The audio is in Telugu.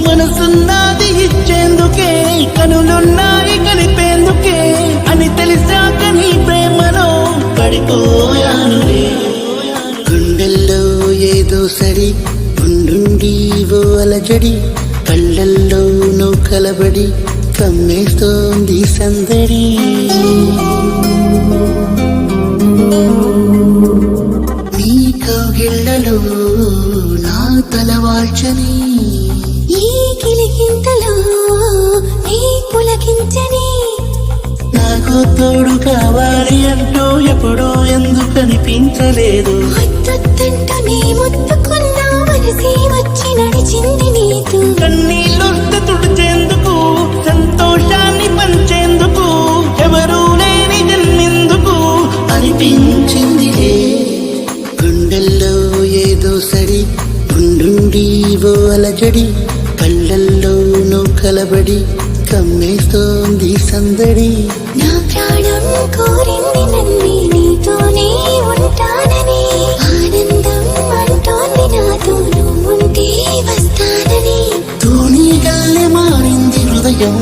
మనసున్నది ఇచ్చేందుకే, కనులున్నాయి కలిపేందుకే అని తెలిసాక నీ ప్రేమలో పడిపోయానులే. గుండెల్లో ఏదో సరి ఉండుండి ఓ అలజడి, కళ్ళల్లో నువ్వు కలబడి కమ్మేస్తోంది సందడి. నీ కౌగిళ్ళలో నా తలవాల్చని, ఈ కిలికింతలో నీ పులకించని, నాకు తోడు కావాలి అంటూ ఎప్పుడూ ఎందుకు అనిపించలేదు. వద్దొద్దంటూ నీ ముట్టుకున్నా మనసే వచ్చి నడిచింది నీతో. కన్నీళ్ళొస్తే తుడిచేందుకు, సంతోషాన్ని పంచేందుకు, ఎవరూ లేని జన్మెందుకు అనిపించిందిలే. గుండెల్లో ఏదో సరి ఉండుండి ఓ అలజడి, కళ్ళల్లో నువ్వు కలబడి కమ్మేస్తోంది సందడి. నా ప్రాణం కోరింది నన్ను నీతోనే ఉంటానని, ఆనందం అంటోంది నాతో నువ్వుంటే వస్తానని. తూణీగల్లె మారింది హృదయం